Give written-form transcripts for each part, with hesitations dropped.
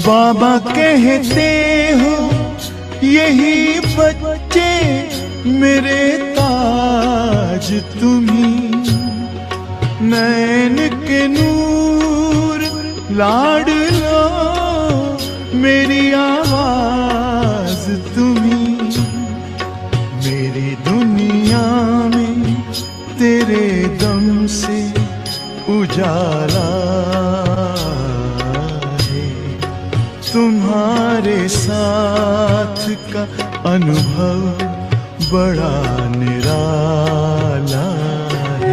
बाबा कहते हो यही बच्चे मेरे ताज तुम्ही, नैन के नूर लाडलो मेरी आवाज तुम्ही, मेरी दुनिया में तेरे दम से उजाला है, तुम्हारे साथ का अनुभव बड़ा निराला है।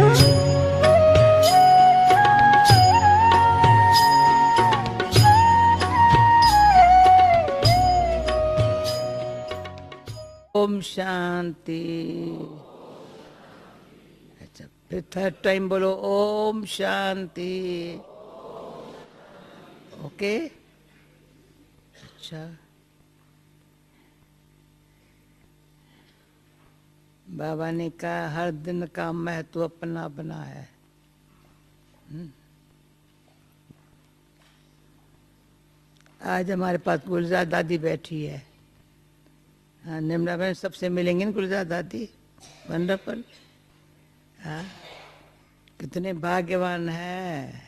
ओम शांति। अच्छा, फिर थर्ड टाइम बोलो ओम शांति। ओके, अच्छा। बाबा ने कहा हर दिन का महत्व अपना अपना है। आज हमारे पास गुलजार दादी बैठी है। हाँ, निम्रा बहन सबसे मिलेंगे ना गुलजार दादी। वंडरफुल। हाँ, कितने भाग्यवान है।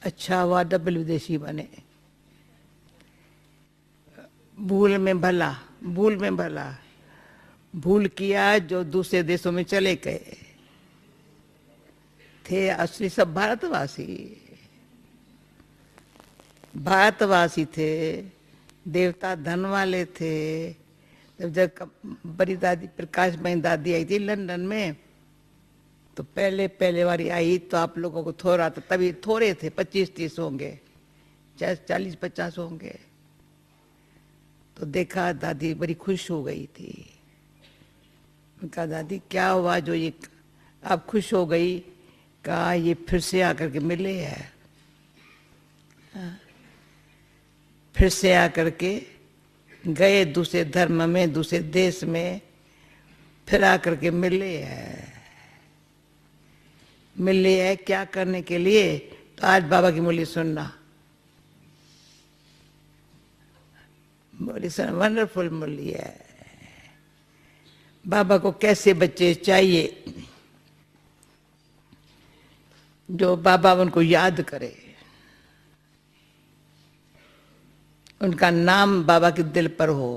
अच्छा हुआ डबल विदेशी बने। भूल में भला, भूल में भला। भूल किया जो दूसरे देशों में चले गए थे, असली सब भारतवासी, भारतवासी थे। देवता धन वाले थे। जब बड़ी दादी प्रकाश बहन दादी आई थी लंदन में, तो पहले बारी आई तो आप लोगों को थोड़ा था, तभी थोड़े थे, 25-30 होंगे, 40-50 होंगे। तो देखा दादी बड़ी खुश हो गई थी। कहा दादी क्या हुआ जो ये आप खुश हो गई? कहा ये फिर से आकर के मिले है, फिर से आकर के गए दूसरे धर्म में, दूसरे देश में, फिर आकर के मिले है। मिले है क्या करने के लिए? तो आज बाबा की मुरली सुनना। मुरली सुन, वंडरफुल मुरली है। बाबा को कैसे बच्चे चाहिए जो बाबा उनको याद करे, उनका नाम बाबा के दिल पर हो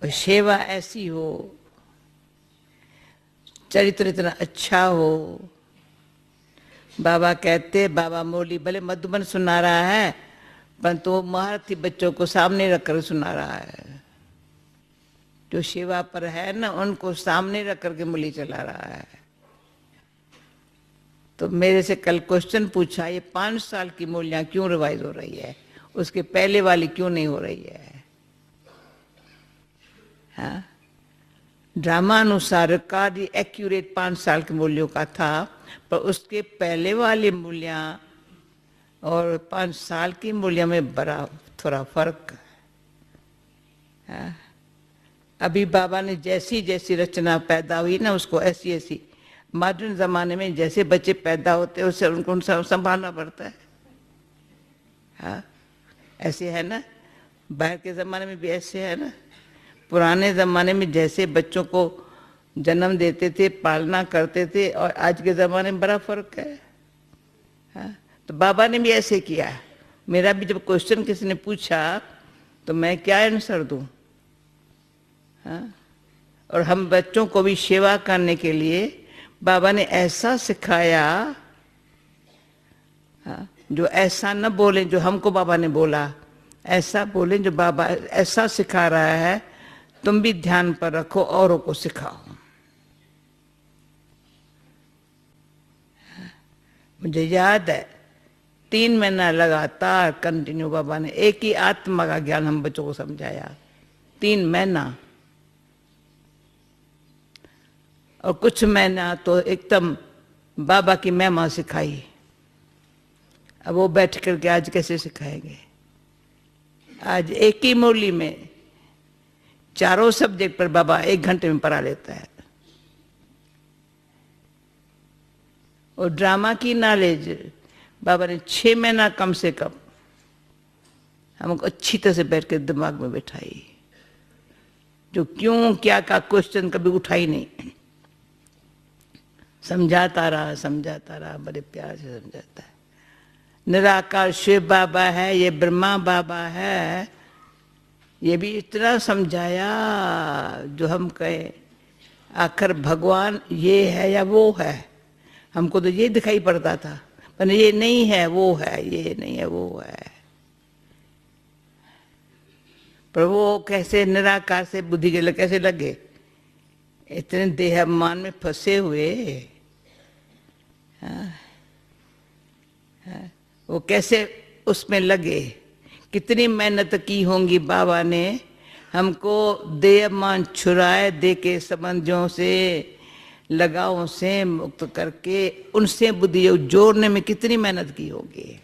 और सेवा ऐसी हो, चरित्र इतना अच्छा हो। बाबा कहते, बाबा मुरली भले मधुबन सुना रहा है, परंतु वो महारथी बच्चों को सामने रखकर सुना रहा है। जो सेवा पर है ना, उनको सामने रख करके मुरली चला रहा है। तो मेरे से कल क्वेश्चन पूछा, ये 5 साल की मुरलियां क्यों रिवाइज हो रही है, उसके पहले वाली क्यों नहीं हो रही है? हाँ, ड्रामा अनुसार कार्य एक्यूरेट 5 साल की मूल्यों का था, पर उसके पहले वाली मूल्यां और 5 साल की मूल्यों में बड़ा थोड़ा फर्क है। अभी बाबा ने जैसी जैसी रचना पैदा हुई ना, उसको ऐसी ऐसी, मॉडर्न जमाने में जैसे बच्चे पैदा होते हैं उससे उनको संभालना पड़ता है। हाँ, ऐसे है ना, बाहर के ज़माने में भी ऐसे है ना। पुराने ज़माने में जैसे बच्चों को जन्म देते थे, पालना करते थे, और आज के ज़माने में बड़ा फर्क है। हाँ, तो बाबा ने भी ऐसे किया। मेरा भी जब क्वेश्चन किसी ने पूछा तो मैं क्या आंसर दूं? हाँ, और हम बच्चों को भी सेवा करने के लिए बाबा ने ऐसा सिखाया, हाँ, जो ऐसा न बोले जो हमको बाबा ने बोला, ऐसा बोले जो बाबा ऐसा सिखा रहा है, तुम भी ध्यान पर रखो, औरों को सिखाओ। मुझे याद है 3 महीना लगातार कंटिन्यू बाबा ने एक ही आत्मा का ज्ञान हम बच्चों को समझाया, 3 महीना। और कुछ महीना तो एकदम बाबा की महिमा सिखाई। अब वो बैठ करके आज कैसे सिखाएंगे? आज एक ही मुरली में चारों सब्जेक्ट पर बाबा 1 घंटे में पढ़ा लेता है। और ड्रामा की नॉलेज बाबा ने 6 महीना कम से कम हमको अच्छी तरह से बैठ के दिमाग में बैठाई, जो क्यों क्या का क्वेश्चन कभी उठा ही नहीं। समझाता रहा, बड़े प्यार से समझाता है। निराकार शिव बाबा है, ये ब्रह्मा बाबा है, ये भी इतना समझाया जो हम कहे आखिर भगवान ये है या वो है। हमको तो ये दिखाई पड़ता था, पर ये नहीं है वो है, ये नहीं है वो है। पर वो कैसे निराकार से बुद्धि के कैसे लगे, इतने देहाभिमान में फंसे हुए। हाँ, हाँ, वो कैसे उसमें लगे, कितनी मेहनत की होंगी बाबा ने हमको देहमान छुड़ाए दे के संबंधों से लगावों से मुक्त करके उनसे बुद्धि जोड़ने में कितनी मेहनत की होगी।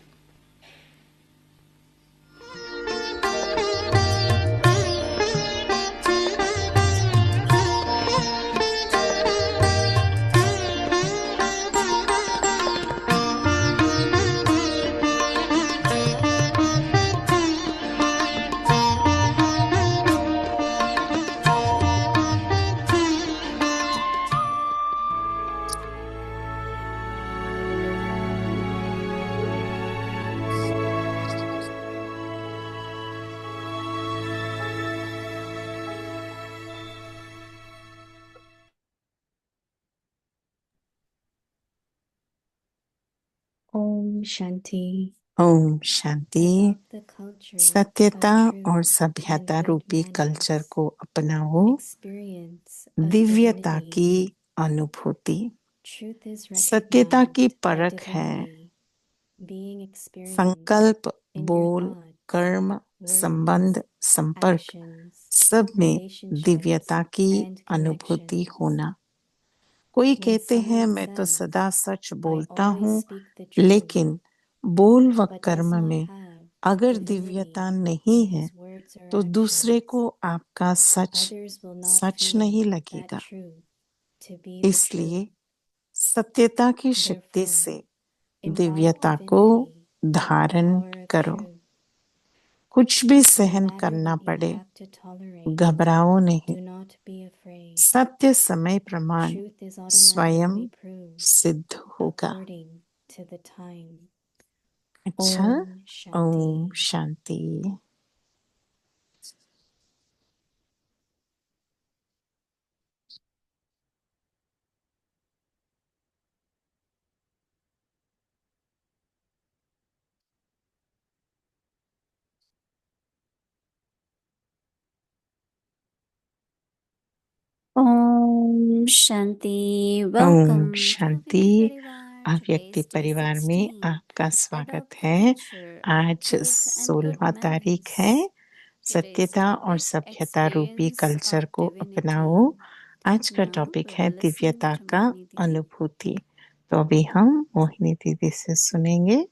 ओम शांति। ओम शांति। Adopt the culture सत्यता of और truth सभ्यता and good रूपी कल्चर manners. को अपनाओ। Experience of दिव्यता divinity. की अनुभूति। Truth is सत्यता की recognized by परख है। divinity, being experienced संकल्प, in your बोल, thoughts, कर्म, words, संबंध, संपर्क actions, सब में relationships, दिव्यता की and अनुभूति connections. होना। कोई When कहते हैं someone मैं तो says, सदा सच I बोलता always हूँ, speak the truth, लेकिन बोल व but does कर्म not में have अगर divinity दिव्यता in नहीं है his words or तो दूसरे actions, को आपका सच others will not such feel नहीं that लगेगा। truth to be the इसलिए truth. सत्यता की शक्ति Therefore, से imbibe दिव्यता को divinity in the धारण power of करो। truth. कुछ भी No सहन matter करना what you पड़े, have to tolerate, घबराओ नहीं। do not be afraid. सत्य समय प्रमाण Truth is स्वयं automatically proved सिद्ध होगा। according to the time. अच्छा, Om ओम Shanti. शांति। ओम शांति। ओम वेलकम टू शांति। व्यक्ति परिवार। अव्यक्ति Today's day परिवार में 16. आपका स्वागत Adopt the है। culture of आज truth and good 16वां तारीख manners. है। Today's सत्यता और topic, सभ्यता रूपी experience कल्चर of को अपनाओ। divinity. आज का Now टॉपिक we है will listen दिव्यता to का Mohini Didi. अनुभूति। तो अभी हम मोहिनी दीदी से सुनेंगे।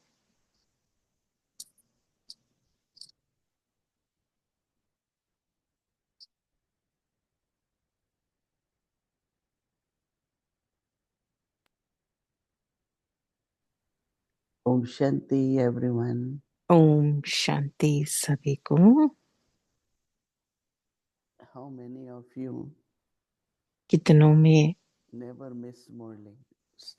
Om Shanti everyone. Om Shanti सभी को। How many of you कितनों में never miss Murli?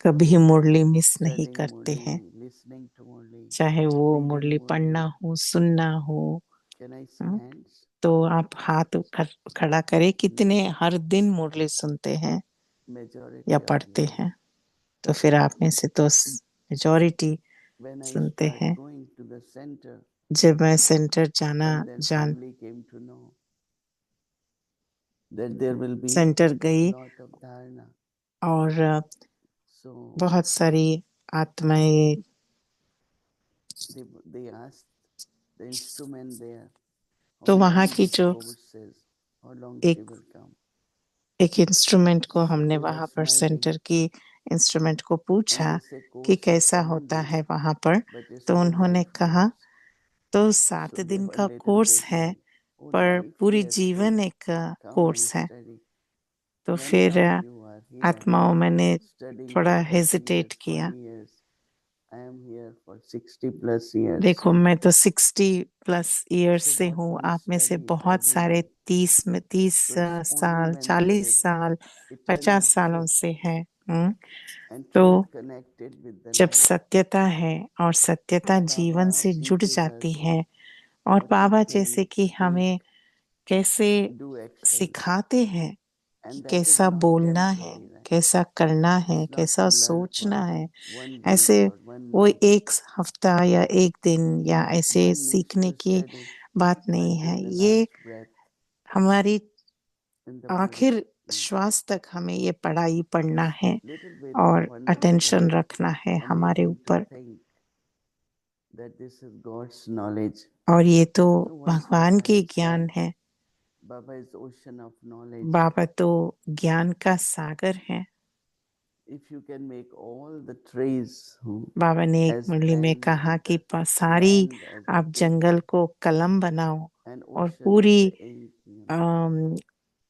कभी मुरली मिस नहीं Studying करते हैं, Murli, listening to Murli, चाहे वो reading मुरली पढ़ना Murli. हो, सुनना हो। Can I see हाँ? hands? तो आप हाथ खड़ा करें, कितने हर दिन मुरली सुनते हैं या Majority of पढ़ते you. हैं। तो फिर आप में से तो मेजॉरिटी When I सुनते start हैं। going to the center, जब मैं सेंटर जाना and then family came to know that there will be centre गई lot of dharana. और So बहुत सारी आत्माएं they asked the instrument there, how तो वहाँ long की the जो course says, how long she एक will come. एक इंस्ट्रूमेंट को So हमने they were वहाँ पर smiling. सेंटर की इंस्ट्रूमेंट को And पूछा they say कि course is कैसा 7 होता days, है वहाँ पर। but it's तो for उन्होंने life कहा course. तो So 7 they दिन were का little कोर्स bit है, like, oh पर life, पूरी yes, जीवन good, एक come and कोर्स है। study. तो Many फिर of you are here आत्माओं मैंने studying थोड़ा for 30 हेजिटेट years, किया 40 years. I am here for 60+ years. देखो मैं तो 60+ ईयर्स So से what हूँ, we आप में से study बहुत सारे every day, 30 so it's only साल, 40 benefited साल, eternal 50 सालों truth से है। and तो truth connected with the जब life. सत्यता है और सत्यता जीवन Baba से जुड़ teaches जाती us है, और that we बाबा can जैसे कि हमें कैसे do action, सिखाते हैं कि and that is कैसा not बोलना है, temporary, right? कैसा करना है, It's not कैसा to learn सोचना for है। 1 week ऐसे or 1 वो month. एक हफ्ता या एक दिन या ऐसे One needs सीखने to की study बात नहीं है। until the ये last breath हमारी in the body. आखिर श्वास तक हमें ये पढ़ाई पढ़ना है Little bit और wonderful अटेंशन and रखना है हमारे amazing to ऊपर। think that this is God's knowledge. और ये तो So once भगवान Baba की has ज्ञान said, है। Baba is ocean of knowledge. बाबा तो ज्ञान का सागर है। If you can make all the trees बाबा ने एक as मुरली में pen, कहा कि सारी land as a आप pen, जंगल को कलम बनाओ and और ocean as पूरी the ink, अम,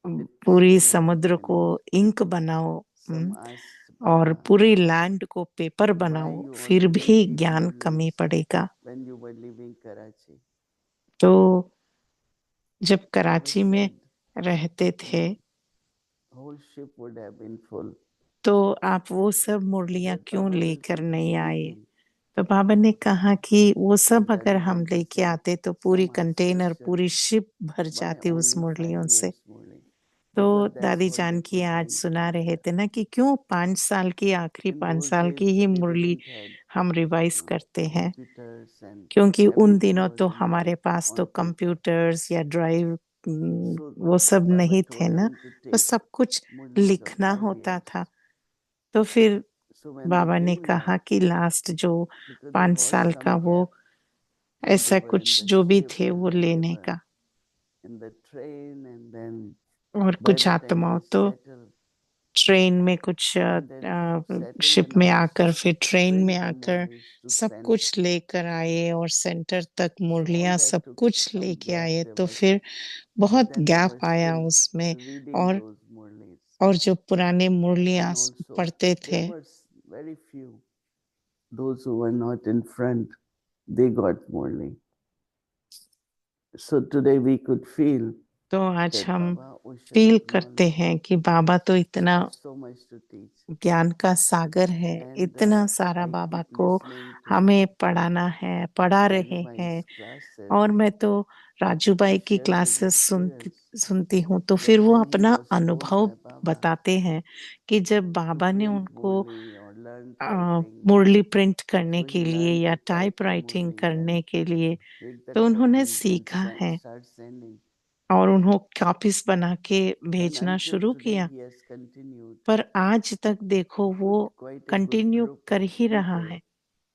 it पूरी still समुद्र can. को इंक बनाओ, Some ask और Baba, पूरी लैंड को पेपर why बनाओ, you फिर always भी teach ज्ञान कमी Murlis पड़ेगा। when you were leaving Karachi? तो जब Baba कराची में said, रहते थे whole ship would have been full. तो आप वो सब मुरलियां But क्यों Baba will लेकर keep नहीं आए? repeating तो बाबा ने कहा कि वो सब that अगर Daddy हम had to लेके send आते तो पूरी some कंटेनर, question, पूरी शिप भर why जाती उस only 5 मुरलियों से। years Murli? तो Because that's दादी all जान they की could आज read. सुना रहे थे ना कि क्यों 5 साल की, आखिरी In 5 those साल days की ही we मुरली didn't had हम रिवाइज करते हैं, computers and क्योंकि उन everything दिनों was तो in हमारे पास तो on paper. कंप्यूटर्स या ड्राइव So वो सब Baba नहीं थे told ना, them to तो take सब कुछ Murlis of लिखना 5 होता years. था। तो फिर So when बाबा they ने came कहा back, कि लास्ट जो because there 5 was साल का some वो gap when they ऐसा were in कुछ the जो भी ship थे वो and when they लेने were का, in the train, and then और by कुछ the time आत्माओं they तो settled, ट्रेन में, कुछ and then शिप settlement में of आकर, फिर ट्रेन में bring the आकर Murlis to सब center. कुछ लेकर आए और सेंटर तक So all मुरलियां that सब took कुछ some लेके gap आए। there तो was, फिर but बहुत then they were गैप आया still उसमें, reading और those Murlis. जो पुराने मुरलियां And also पढ़ते थे, there were very few, those who were not in front, they got Murli. So today we could feel तो आज that हम Baba, ocean फील of करते knowledge, हैं कि बाबा तो इतना has so much to teach. ज्ञान का सागर है, And इतना सारा I बाबा keep को listening to हमें पढ़ाना है, पढ़ा रहे Raju हैं। Bhai's classes. और मैं तो राजू भाई की Shares his क्लासेस experience सुनती हूँ, तो that फिर वो when he अपना was told अनुभव by Baba बताते हैं कि जब to बाबा ने print उनको Murli or learn typing, Murli print करने so he के लिए learned या to type type the writing Murli करने and के लिए, take the तो उन्होंने technique and सीखा है start sending. और उन्होंने कॉपीज बना के And भेजना until शुरू today किया। he has continued पर आज तक देखो वो with quite a good continue group कर of ही रहा people है,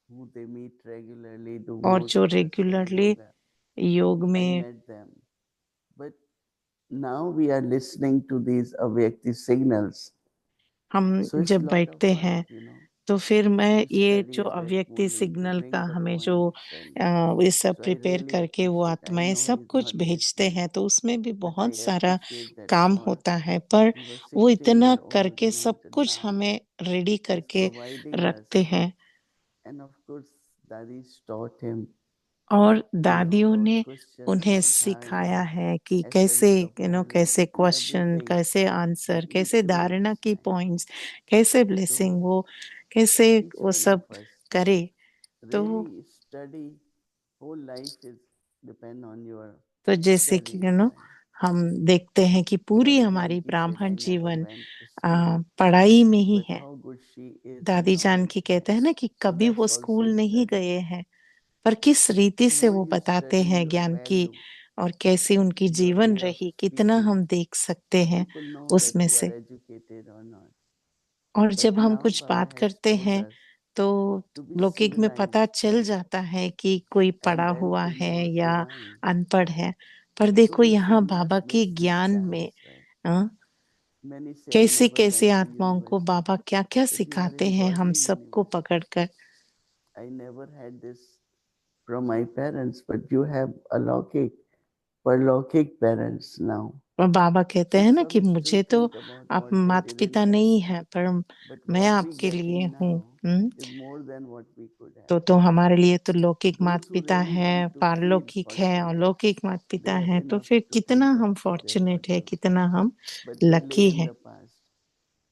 who they meet regularly, do और जो mudras and रेगुलरली yoga. योग I में met them. But now we are listening to these Avyakti signals. हम So it's a जब lot of बैठते fun, हैं, you know. तो फिर मैं To ये study जो Avyakt अव्यक्ति Murli, to signal bring का the हमें जो poems, and ये सब so I प्रिपेयर really करके वो appreciate. I आत्माएं know सब he's कुछ not भेजते listening, हैं, तो उसमें भी but बहुत I सारा appreciate that काम thought. होता है। पर He was वो 16 इतना year old, करके you know, सब till कुछ now. हमें रेडी He's करके providing रखते us. हैं। And of course, Dadi's taught him, और you know, दादियों about ने questions उन्हें and सिखाया dharana, है कि कैसे essence of Murli, कैसे and क्वेश्चन, everything कैसे आंसर, that we कैसे do धारणा each की time. पॉइंट्स, कैसे So ब्लेसिंग, वो कैसे each वो one सब of us करे। तो really study. Whole life is depend on your जैसे कि studies, right? हम देखते हैं कि पूरी Dadi हमारी Janki said, ब्राह्मण I never जीवन went to school, पढ़ाई में ही but है। how good she is in दादी जान knowledge. की कहते हैं ना कि So कभी that's वो also स्कूल नहीं study. गए हैं, पर किस रीति The से more वो you बताते study, हैं your ज्ञान की, value, और कैसी उनकी your जीवन way of रही, कितना speaking, हम देख सकते हैं people know that उसमें you are से। educated or not. और But जब हम now कुछ Baba बात has करते told हैं us तो to be लौकिक में पता civilized चल जाता है कि कोई and पढ़ा then हुआ to है use या divine. अनपढ़ है। पर So देखो we should यहाँ not बाबा के mix ज्ञान में exams, right? Many say I कैसे never कैसे went to आत्माओं को university, बाबा क्या क्या but you are सिखाते in हैं हम godly सबको university. पकड़कर। I never had this from my parents, but you have Alaukik, Paralaukik parents now. और बाबा कहते हैं So ना कि some मुझे still तो think about आप what they माता didn't पिता have. नहीं है, पर But मैं what we आपके लिए getting हूँ। now is more than what we could have. तो हमारे लिए तो लौकिक Those माता who पिता really है, want to feel पारलौकिक है, fortunate, अलौकिक माता they पिता have है। तो enough फिर to कितना think हम of their फॉर्चुनेट है, fortune. कितना हम But they live lucky in है। the past.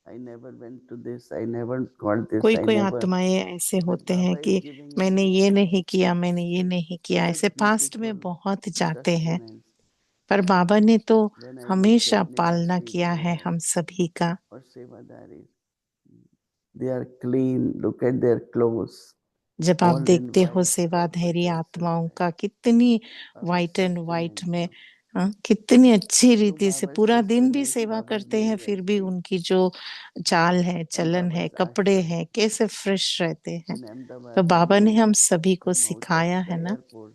I never went to this. I never got this. कोई I कोई never. आत्माएं ऐसे But होते हैं Baba कि is giving us मैंने ये नहीं किया, मैंने ये नहीं किया, such ऐसे पास्ट में beautiful बहुत जाते हैं। sustenance. पर बाबा ने तो When I look हमेशा at पालना Nivasi किया है there हम सभी का। or Sevadaris, they are clean. Look at their clothes. जब आप All in देखते हो white, सेवाधारी perfect आत्माओं sustenance. का कितनी Baba's white and white sustenance. में, कितनी अच्छी So रीति से Baba's पूरा दिन भी sustenance, सेवा Baba's करते हैं, being फिर भी rescued उनकी जो चाल है, from चलन है, Baba's कपड़े ashram हैं, कैसे फ्रेश रहते हैं। in तो Ahmedabad. When बाबा ने they हम सभी को come out of सिखाया the है ना। airport,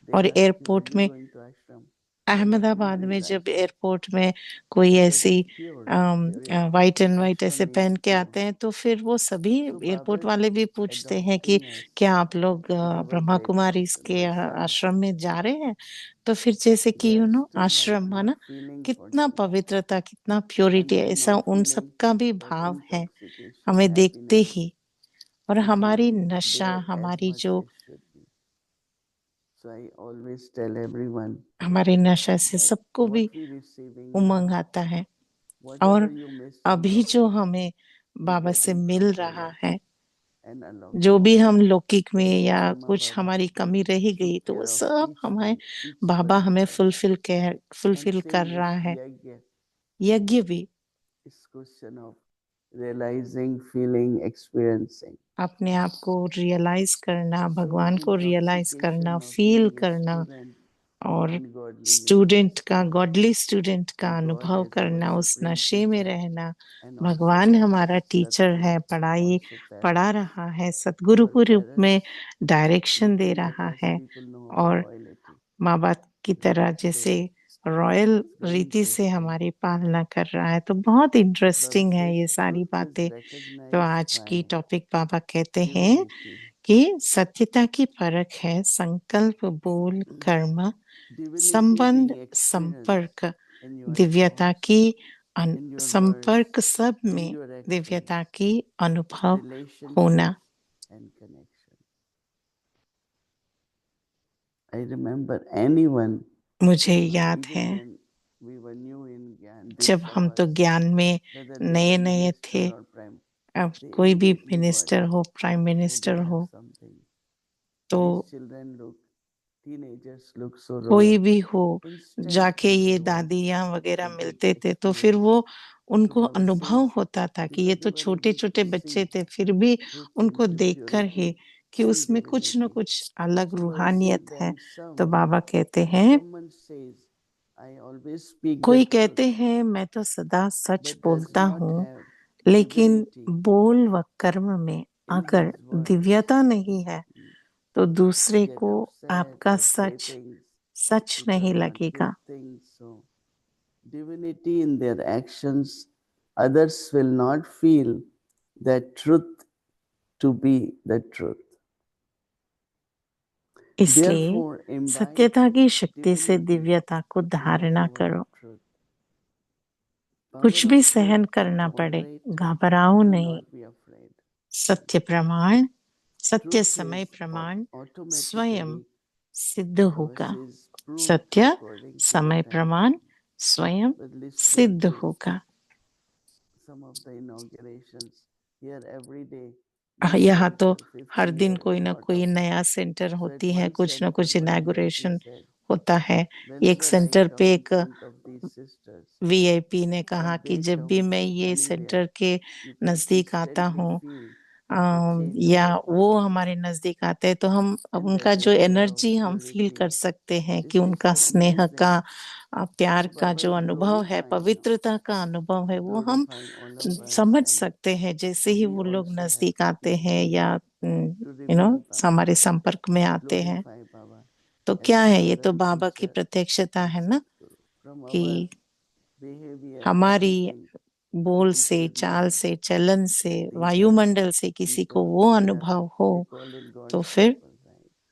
they और ask you, when airport you में, going to ashram? Ahmedabad Everybody में is जब asking एयरपोर्ट में कोई because ऐसी it's pure. Your white and white ऐसे ashram is पहन के pure. आते हैं, तो फिर वो सभी So एयरपोर्ट Baba वाले is भी पूछते हैं कि adopting us क्या आप लोग in our ब्रह्मा great कुमारी के destination. आश्रम में जा रहे हैं। तो फिर जैसे They कि are still आश्रम right है now ना, feeling कितना fortunate पवित्रता, कितना प्योरिटी and है, they are ऐसा not उन feeling सबका भी that भाव है intoxication, हमें देखते happiness ही। और is हमारी not नशा, there as हमारी much जो, as should be. So I always tell everyone हमारी नशा से that सबको भी what we receiving Umang now, आता है। whatever और you missed in अभी जो locking, हमें you बाबा get से in मिल from रहा Goloka है, and जो alokik. भी हम लौकिक में Just या like Brahma कुछ Baba हमारी कमी रह गई, took तो वो care of सब each हमें one, each बाबा soul हमें child. फुलफिल And कर same रहा this है। yajna यज्ञ भी is question of realizing, feeling, experiencing. अपने आप को रियलाइज करना, So भगवान this को रियलाइज करना, intoxication of feel being a करना, student और in godliness, स्टूडेंट का, गॉडली स्टूडेंट का God अनुभव as our करना, उस supreme नशे में teacher रहना। and also भगवान हमारा parents, टीचर Satguru, है, पढ़ाई also पढ़ा parents. रहा है, सतगुरु Our के रूप में parents, डायरेक्शन दे different रहा caste है। people know our और royalty. माँ बाप की तरह जैसे So रॉयल it's very रीति से interesting. हमारी पालना कर रहा है। तो बहुत इंटरेस्टिंग Baba है says ये सारी truth is बातें। तो recognized आज की by टॉपिक बाबा कहते हैं divinity. कि सत्यता की परख है संकल्प, बोल, कर्म, Divinity संबंध, being experienced संपर्क, in your दिव्यता thoughts, की in your words, संपर्क, सब in में your actions, दिव्यता की अनुभव होना। relationships and connection. I remember anyone, मुझे याद even है when we were new in Gyan, जब Diksha हम तो was, ज्ञान में whether they नए were नए minister थे, or prime, अब they कोई भी immediately got, मिनिस्टर हो, prime oh, minister they have हो, something. तो These children look, teenagers look so कोई royal. भी हो, जाके Instantly ये they want दादियाँ वगैरह to be मिलते थे, तो फिर experienced. वो So उनको Baba अनुभव says, होता था कि ये because तो they were छोटे able to छोटे बच्चे see थे, फिर भी truth उनको into देखकर ही purity, कि true उसमें कुछ न divinity. कुछ अलग So Baba says, रूहानियत है। then तो some, बाबा कहते if हैं, someone says, I always speak the कोई truth, कहते हैं मैं तो सदा सच but does बोलता not हूँ, have लेकिन divinity बोल व कर्म में in अगर his words, दिव्यता नहीं है, तो दूसरे get को upset आपका or say such things such which are नहीं not लगेगा। good things. So divinity in their actions, others will not feel that truth to be the truth. इसलिए Therefore, imbibe सत्यता की शक्ति से divinity दिव्यता को in the धारणा word करो। of truth. कुछ Power भी of truth, सहन करना पड़े, tolerate, घबराओ do नहीं। not be afraid. सत्य प्रमाण, सत्य Truth समय is प्रमाण स्वयं automatically, सिद्ध Baba होगा। says, proved सत्य according to the समय time. प्रमाण स्वयं But listening सिद्ध to होगा। some of the inaugurations here every day, यहाँ तो center, 50 हर दिन years, कोई ना lot कोई of. नया सेंटर So at होती है, one कुछ ना center, कुछ one VIP इनॉग्रेशन said, होता है। एक whenever I सेंटर come पे in एक front of these sisters, VIP ने कहा or कि they जब भी come मैं ये anywhere, सेंटर के you can नजदीक आता instantly हूँ, feel the change of या the वो path. हमारे नजदीक आते हैं, तो हम अब And उनका that जो aura of एनर्जी हम फील कर purity, सकते हैं कि this is उनका so स्नेह का, amazing. प्यार So का Baba जो is अनुभव है, glorifying now, पवित्रता का अनुभव है, वो हम glorifying all of us, समझ and सकते हैं जैसे so ही we वो लोग also have नजदीक to आते keep हैं doing या to remain Baba, हमारे संपर्क में आते हैं। glorify Baba तो as क्या है, ये तो Father, बाबा की Teacher, प्रत्यक्षता and है ना, Satguru. From कि our behavior, हमारी everything, बोल we से, should चाल not से, चलन से, think as वायुमंडल से किसी को people वो they are, अनुभव हो, they call it तो God's फिर people,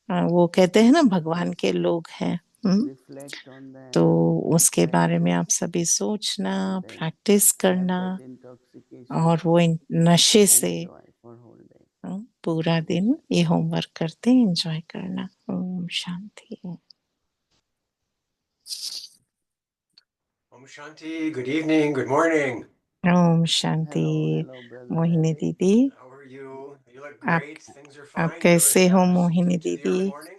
right? वो कहते हैं ना भगवान के लोग हैं। reflect on that, तो उसके बारे में आप practice, सभी सोचना, and then प्रैक्टिस have करना that intoxication, और वो नशे से enjoy for whole day. पूरा दिन ये होमवर्क करते एंजॉय करना। Om Shanti. Om Shanti, good evening, good morning. Om Shanti. Hello, brother Mohini Eric. दीदी, How are you? You look आप great. Things are आप fine. कैसे You're हो मोहिनी sleeping to the दीदी? early morning?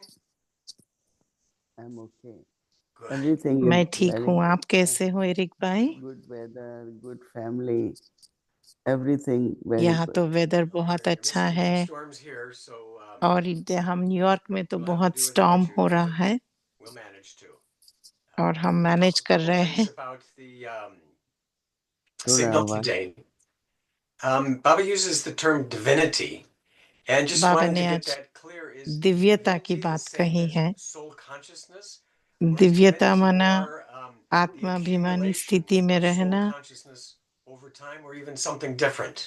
I'm okay. Good. Everything मैं is ठीक very हूँ, good. आप कैसे हो एरिक भाई? Good weather, good family, everything very यहाँ good. तो वेदर Oh, बहुत we're अच्छा missing a है few storms here, so और हम न्यूयॉर्क में तो we'll have to बहुत do as स्टॉर्म much हो as रहा है we'll manage to. और हम A मैनेज कर couple रहे things हैं। about the Good, signal Ava. today. Baba uses the term divinity, and just Baba wanting ने to get आज that clear, is दिव्यता की divinity the बात same कही as है। soul consciousness? Or is दिव्यता divinity माना more the आत्माभिमानी accumulation स्थिति में of soul रहना consciousness over time, or even something different?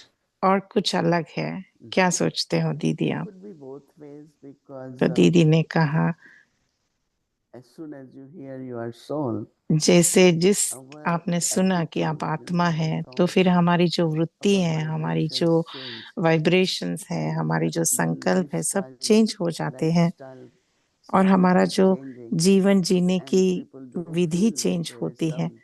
और कुछ अलग है। क्या सोचते हो दीदी It आप? could be both ways because तो दीदी ने कहा as soon as you hear you are soul, जैसे जिस our आपने सुना कि आप attitude will आत्मा be है, तो transformed. फिर हमारी जो वृत्ति Our है, हमारी जो vibrations change. वाइब्रेशंस है, And हमारी जो then संकल्प है, सब चेंज हो जाते हैं lifestyle और हमारा starts जो changing, जीवन जीने and की people do Vidhi feel that change there is होती है some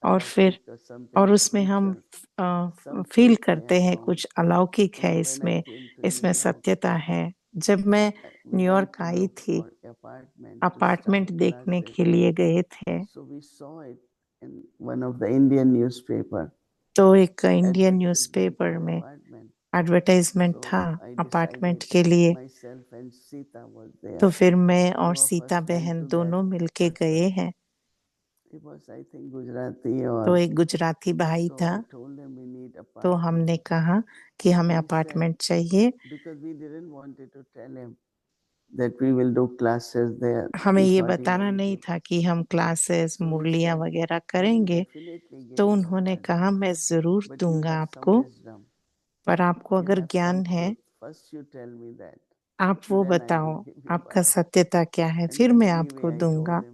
और फिर alaukic or something और उसमें हम spiritual, some feel truth they करते have हैं found. कुछ अलौकिक है When I इसमें, came to इसमें New York, सत्यता है। जब मैं we New York went to I look थी, for apartment to apartment start देखने classes. के लिए गए थे, So we saw it in one of the Indian newspaper, तो एक इंडियन advertisement न्यूज़पेपर for में apartment. एडवर्टाइजमेंट था So I अपार्टमेंट decided के लिए। myself and Sita was तो there. फिर मैं और Two of Sita us went बहन to that दोनों मिलके गए person. हैं। He was, I think, Gujarati तो or एक गुजराती भाई so. था, I told him we need तो apartment. हमने कहा कि हमें He said, अपार्टमेंट चाहिए। because we didn't wanted to tell him that we will do classes there. हमें We ये thought he बताना won't नहीं give. था कि हम क्लासेस, So he मुरलियां said, वगैरह we will करेंगे। definitely give तो you उन्होंने apartment, कहा मैं जरूर but you दूंगा have some आपको, wisdom. पर आपको You अगर have ज्ञान some है, truth. First you tell me that. आप वो Then I बताओ will give you आपका apartment. सत्यता क्या है, And फिर then मैं anyway, आपको I दूंगा। told him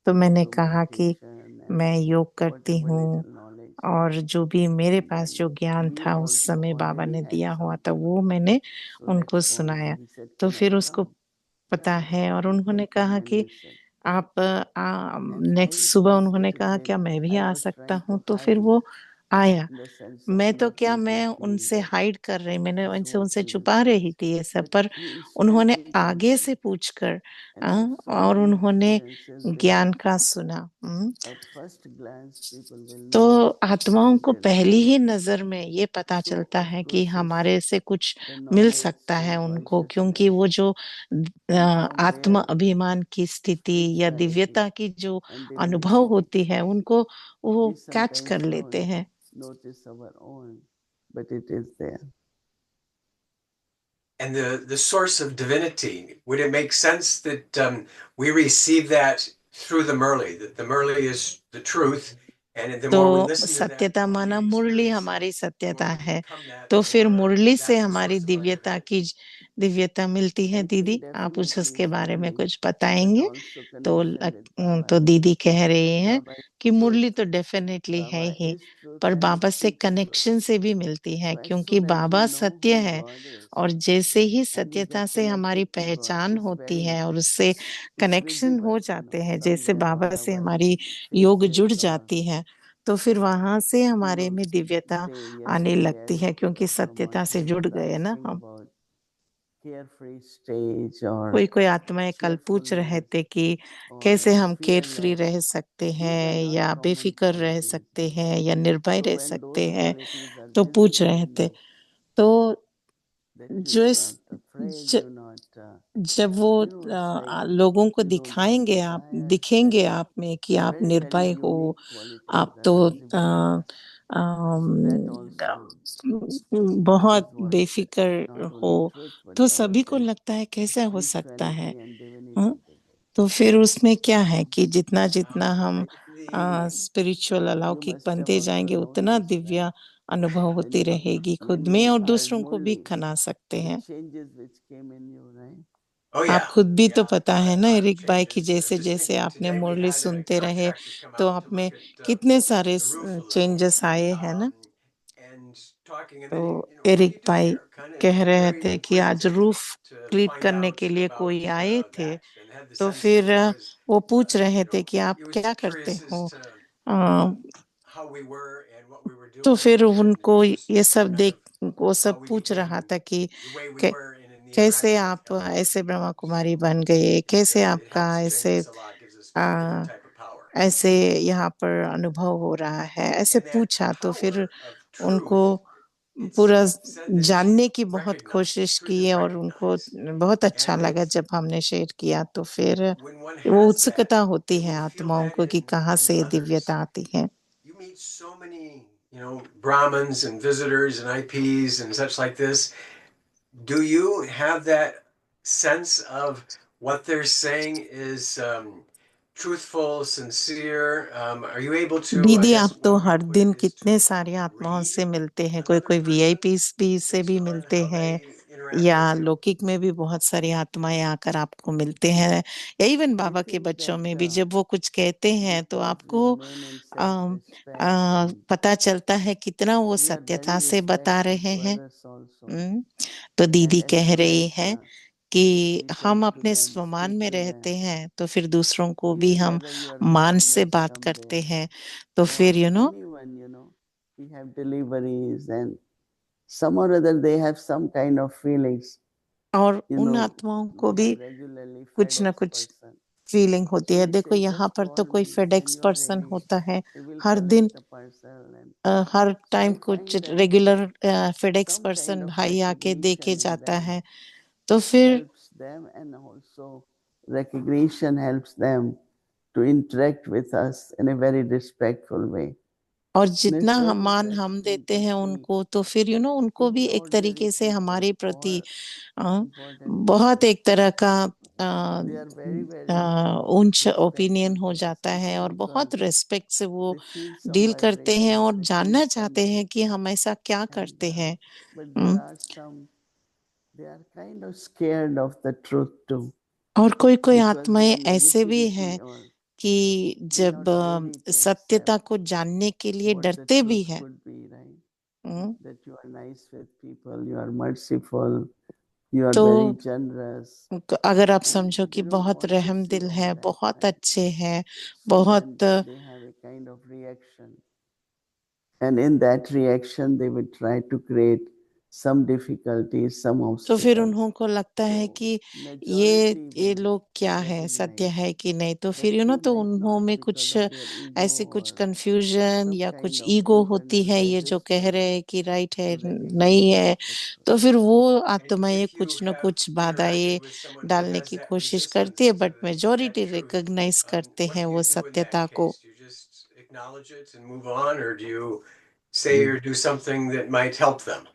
तो I मैंने do कहा कि meditation and मैं योग करती whatever हूँ little knowledge. और जो भी मेरे And पास then जो ज्ञान we था उस also समय बाबा already ने had दिया हुआ था, something. वो मैंने So उनको let's go on. सुनाया। He said, तो can I फिर उसको come? पता है और He उन्होंने said, come कहा and कि listen. आप And नेक्स्ट I सुबह उन्होंने कहा क्या hesitated. मैं भी I आ was सकता trying हूँ? to तो फिर hide वो आया। in the sense of मैं तो not क्या, making मैं feel उनसे that हाइड कर रही, मैंने this उनसे what उनसे he will छुपा do. रही थी ये सब, But पर he उन्होंने instantly आगे came से पूछकर and I saw और many उन्होंने experiences there. ज्ञान का सुना। At first glance, people will तो know आत्माओं that को there is पहली ही something. नजर में ये पता So चलता of है कि course, हमारे से कुछ the मिल knowledge, सकता है soul उनको, क्योंकि consciousness, वो जो and from आत्मा there अभिमान की स्थिति या spirituality दिव्यता की जो and अनुभव divinity, होती है, उनको वो we कैच कर sometimes लेते don't हैं। notice our own, but it is there. And the source of divinity, would it make sense that we receive that through the Murli, that the Murli is the truth, and the more we तो listen to that, सत्यता the more माना we Murali experience it, हमारी the सत्यता more we है, become that, तो the फिर more मुरली से that's the हमारी source of our दिव्यता divinity. की दिव्यता मिलती है। I दीदी think आप definitely उसके it's बारे में Murli, कुछ but बताएंगे? also तो connection with Baba. तो दीदी कह रही हैं Baba कि is मुरली truth, तो डेफिनेटली है Baba ही, is truth, पर and बाबा से speaks truth. कनेक्शन से भी मिलती है, So as क्योंकि soon as you Baba know सत्य who है God is और जैसे ही and you सत्यता get से हमारी connected to God, पहचान it's होती है very, और उससे it's कनेक्शन हो visible, जाते हैं, जैसे somewhere बाबा on से our हमारी योग जुड़ faces or, जाती है, तो फिर वहां से हमारे में दिव्यता say आने yesterday लगती है, क्योंकि Dr. सत्यता से Monty जुड़ was गए ना asking हम। about carefree stage or कोई कोई आत्माएं कल पूछ रहे cheerfulness थे कि or कैसे हम केयर फ्री fearless. रह सकते These are हैं not या common बेफिक्र रह qualities. सकते हैं या निर्भय So रह when सकते those हैं, qualities are तो पूछ visible रहे in थे। us, तो that जो you इस not afraid, ज, you not, जब वो it's like लोगों को you don't get दिखाएंगे, आप desires. दिखेंगे That आप में कि आप very, very निर्भय हो, unique qualities आप are तो visible in us. So that also बहुत is what बेफिक्र not हो, only truth, but तो Baba सभी को said लगता है कैसे हो सकता है। spirituality and divinity हाँ? together. तो फिर उसमें क्या है कि जितना जितना हम The स्पिरिचुअल You अलौकिक must have बनते also जाएंगे, उतना noticed that दिव्य अनुभव होती when रहेगी खुद when में you और are दूसरों को भी Murli, खना सकते the हैं। changes which came in you, right? Oh आप yeah, खुद भी तो yeah. पता है ना A lot of एरिक भाई की changes. जैसे Just जैसे thinking आपने today, we Murali had a सुनते रहे contractor come तो out आप to में look at कितने सारे the roof a little, changes आए हैं ना। and talking, and तो then what are Eric you doing भाई here? Kind of कह रहे very थे कि आज inquisitive roof to clean find करने out के लिए कोई about आए थे, that, and had the तो sense that फिर he was, वो पूछ रहे you know, थे कि आप he was क्या करते curious as हो। to a, how we were and what we were तो doing, फिर and उनको just ये सब kind of वो how सब we पूछ रहा became था कि the way we कै- were in the कैसे interaction with आप Helen. ऐसे ब्रह्मा कुमारी So बन गए, कैसे it आपका helps train ऐसे us a lot, gives us a different uh, type of power. ऐसे यहाँ पर अनुभव हो रहा है, ऐसे And that पूछा तो फिर power of उनको truth, it's पूरा said that it's जानने की बहुत recognized. कोशिश Truth की is और उनको recognized. बहुत अच्छा And लगा it's जब हमने शेयर किया। तो फिर when one वो has that, उत्सुकता होती and है you feel आत्माओं that को कि कहाँ in से ये others, दिव्यता आती है। you meet so many, Brahmins and visitors and IPs and such like this. Do you have that sense of what they're saying is truthful, sincere? Are you able to, I दीदी guess आप तो one way to her put दिन it is कितने to सारे आत्माओं read से मिलते हैं, कोई another कोई person वीआईपी भी से based भी on मिलते how हैं, they interact या with you? लौकिक में भी बहुत सारी आत्माएं आकर आपको मिलते हैं, या इवन I बाबा के think बच्चों that में भी जब वो कुछ कहते हैं तो because we आपको remain in self-respect and पता चलता है कितना वो we are सत्यता very से बता respectful रहे to हैं। others also. हम्म, तो And दीदी as कह soon रही as है कि we हम talk to अपने them, स्वमान speak में to रहते them, हैं तो फिर दूसरों को भी even हम whether you are मान से Maharaj बात करते someday हैं, तो फिर or anyone, we have deliveries and some or other they have some kind of feelings. और उन आत्माओं को We भी have regularly कुछ न FedEx कुछ person. फीलिंग होती So है। we देखो say, यहाँ just पर तो call कोई me when FedEx you are person ready. होता है, We will हर collect दिन the parcel. And her so time I कुछ find that regular FedEx some kind person of भाई आके दे के recognition in जाता them है, तो फिर helps them, and also recognition helps them to interact with us in a very respectful way. और And जितना it's very मान हम interesting देते to हैं see उनको, तो फिर उनको भी even एक ordinary तरीके से people हमारे प्रति or अ, important बहुत people. एक तरह का They are very, very ऊंच ओपिनियन respectful, हो जाता है और बहुत because रिस्पेक्ट से वो they feel some डील करते हैं vibrations, और they feel जानना चाहते something. हैं कि हम ऐसा क्या And करते हैं। but there hmm, are some, they are kind of scared of the truth too, और कोई कोई because आत्माएं their ऐसे भी negativity हैं or कि may जब not ready to accept सत्यता को जानने के लिए what the डरते भी truth हैं। could be, right? Hmm, That you are nice with people, you are merciful, you are तो very generous, अगर आप and समझो कि they don't बहुत want to रहम see दिल all है, that, बहुत right? अच्छे हैं, So then बहुत they have a kind of reaction. And in that reaction, they will try to create some difficulties, some तो फिर obstacles. उनको लगता है So कि majority ये will लोग क्या है, सत्य recognize, है कि नहीं, तो but फिर few तो might उन्हों not में because कुछ of their ego ऐसे कुछ or कंफ्यूजन some या kind कुछ of ईगो होती internal है, ये जो कह resistance रहे हैं कि राइट है to नहीं है, recognition of the truth. तो फिर वो And आत्माएं if you कुछ न have कुछ interacted बाधाएं with someone who डालने has की that कोशिश करती है, resistance but to that majority truth, recognise करते what हैं do वो you do in that सत्यता को। case? Do you just acknowledge it and move on, or do you say or do something that might help them?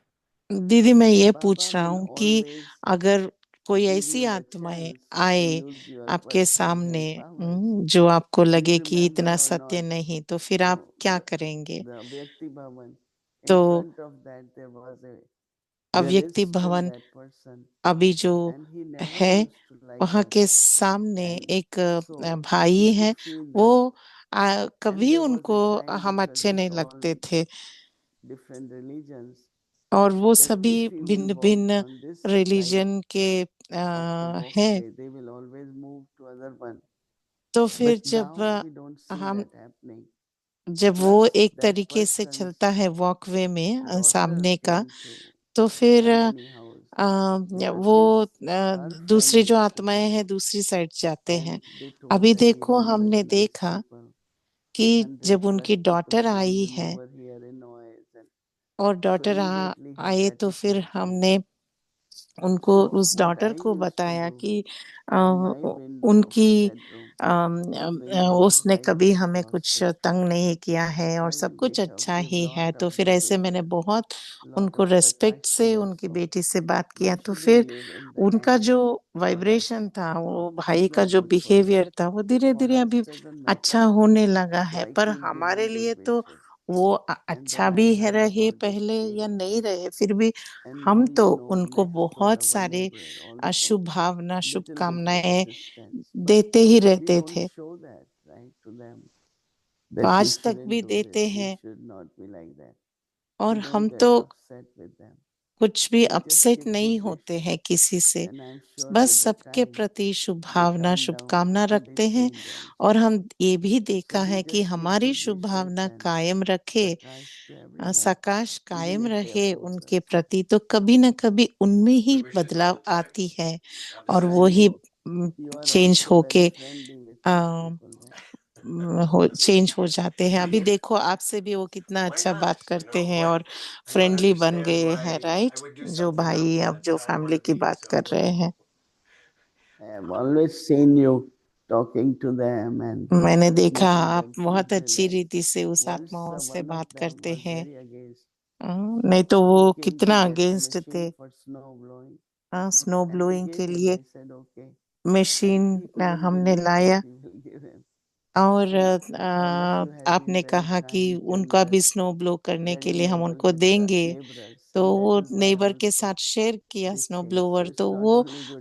दीदी मैं ये Baba पूछ रहा will हूँ कि always अगर कोई give ऐसी you the आत्माएं chance to आए use your आपके personal सामने, willpower. जो आपको Do you लगे कि remember इतना or सत्य not? नहीं, तो फिर आप क्या करेंगे? The Vyakti Bhavan. तो In front of that, there is अव्यक्ति still भवन that person, अभी जो and he never है, used to like वहां that. के सामने And एक so भाई you है, could feel वो that. And कभी there was a उनको time, हम because अच्छे it's नहीं all लगते थे, different religions, और वो that सभी if he will भिन्न walk भिन्न on this side रिलीजन के of the हैं। walkway, they will always move to other one. तो But फिर now we don't see हम that happening. जब वो Plus, एक that तरीके से person's चलता है वॉकवे में daughter सामने का, came to तो फिर Albany House because वो her friend दूसरी जो is आत्माएं coming, हैं दूसरी साइड जाते हैं। and they told अभी that we देखो will हमने recognize देखा people, कि 100 जब plus उनकी people daughter saying I you है never hear a noise. And और so डॉटर immediately his आए, तो फिर attitude changed. हमने उनको, So उस what डॉटर I को used to बताया do कि from my window of उनकी the bedroom, window उसने height कभी हमें across कुछ the तंग नहीं किया है और I सब will कुछ get up अच्छा with ही है, lot तो of फिर ऐसे goodness, मैंने बहुत lot उनको of रेस्पेक्ट से prakashti उनकी also. बेटी से बात किया, We तो shouldn't फिर live in the उनका anger जो for us. वाइब्रेशन था, वो भाई It's का not जो good for us. बिहेवियर था, वो धीरे For धीरे us अभी doesn't अच्छा matter. होने लगा So है, I पर keep हमारे giving लिए good तो wishes. वो अच्छा भी है रहे पहले या नहीं रहे, फिर भी हम तो उनको बहुत सारे शुभ भावना, शुभकामनाएं देते ही रहते थे, तो आज तक भी देते हैं। और हम तो कुछ भी अपसेट नहीं होते हैं किसी से, बस सबके प्रति शुभ भावना, शुभकामना रखते हैं। और हम ये भी देखा है कि हमारी शुभ भावना कायम रखे, सकाश कायम रहे उनके प्रति, तो कभी न कभी उनमें ही बदलाव आती है और वो ही चेंज होके चेंज हो जाते हैं। अभी देखो आपसे भी वो कितना अच्छा बात करते हैं और फ्रेंडली बन गए हैं, राइट? जो भाई अब जो फैमिली की बात कर रहे हैं, मैंने देखा आप बहुत अच्छी रीति से उस आत्माओं से बात करते हैं। नहीं तो वो कितना अगेंस्ट थे स्नो ब्लोइंग के लिए। मशीन हमने लाया और आपने कहा कि उनका भी स्नो ब्लो करने के लिए हम उनको देंगे, तो वो नेबर के साथ शेयर किया स्नो ब्लोवर, तो वो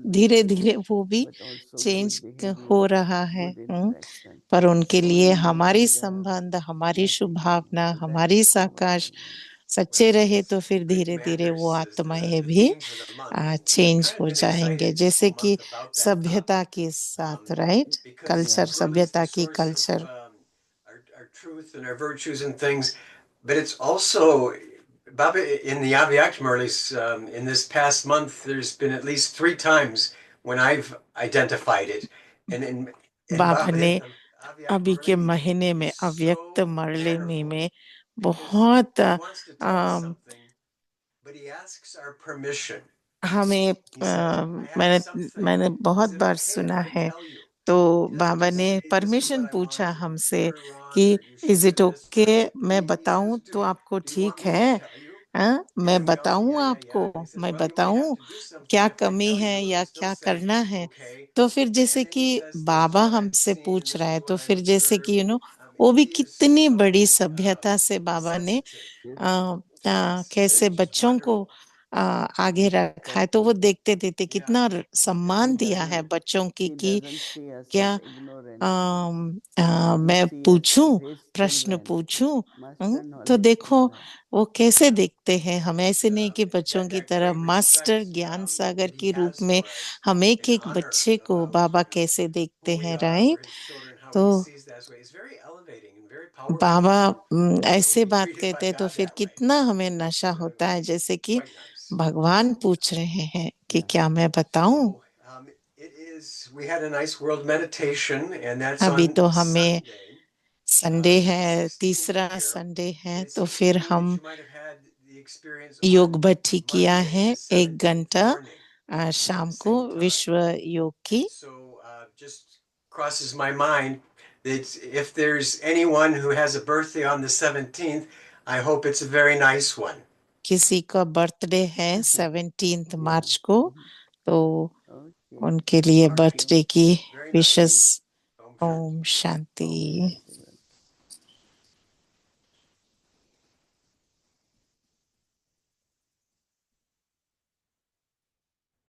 धीरे धीरे वो भी चेंज हो रहा है। पर उनके लिए हमारी संबंध, हमारी शुभ भावना, हमारी साकाश सच्चे रहे तो फिर धीरे धीरे वो आत्माएं भी चेंज हो जाएंगे, जैसे कि सभ्यता के साथ, राइट? कल्चर, सभ्यता की culture. Our truth and our virtues and things, but it's also, Baba, in the Avyakt Murlis, in this past month, there's been at least 3 times when I've identified it. And Baba Baba, ने Avyakt अभी के Murli महीने में is अव्यक्त so मरले में wonderful because बहुत he wants to tell us something, but he asks our permission. हमें He says, I have मैंने something. मैंने Is बहुत it बार okay सुना if I है, tell you? तो He बाबा doesn't ने say, this is permission what I पूछा want, and हमसे you're wrong, कि or you should is do it this. Okay मैं He बताऊं says to तो me, आपको do you want ठीक me to है? tell you? मैं And we all say, बताऊं yeah, yeah, आपको, yeah. He says, मैं well, you may have बताऊं to do something क्या if I कमी tell है you. And या he still क्या says, करना है? okay. तो फिर जैसे And then he कि says, this is Baba what I've हमसे seen, and पूछ this रहा is है, what तो I've फिर जैसे observed. कि वो भी He is कितनी बड़ी so सभ्यता से बाबा ने sensitive. कैसे It's just बच्चों को wonderful. आगे रखा है, तो वो देखते देखते कितना सम्मान दिया है बच्चों की कि क्या मैं पूछूं, प्रश्न पूछूं। तो देखो वो कैसे देखते हैं हम, ऐसे नहीं कि बच्चों की तरह मास्टर ज्ञान सागर के रूप में हम एक एक बच्चे को बाबा कैसे देखते हैं, राइट? तो बाबा ऐसे बात कहते हैं तो फिर कितना हमें नशा होता है, जैसे कि भगवान पूछ रहे हैं कि क्या मैं बताऊं? We had a nice world meditation, and that's अभी on तो हमें Sunday. संडे है, 16 तीसरा here. संडे है, And it तो seems फिर to me that हम you might have had the experience योग on भट्टी किया Monday, है the 1 17th घंटा morning शाम at the को same time. विश्व योग की। And so just crosses my mind that if there's anyone who has a birthday on the 17th, I hope it's a very nice one. किसी का birthday है 17 मार्च को, तो उनके लिए बर्थडे की विशेष। ओम शांति।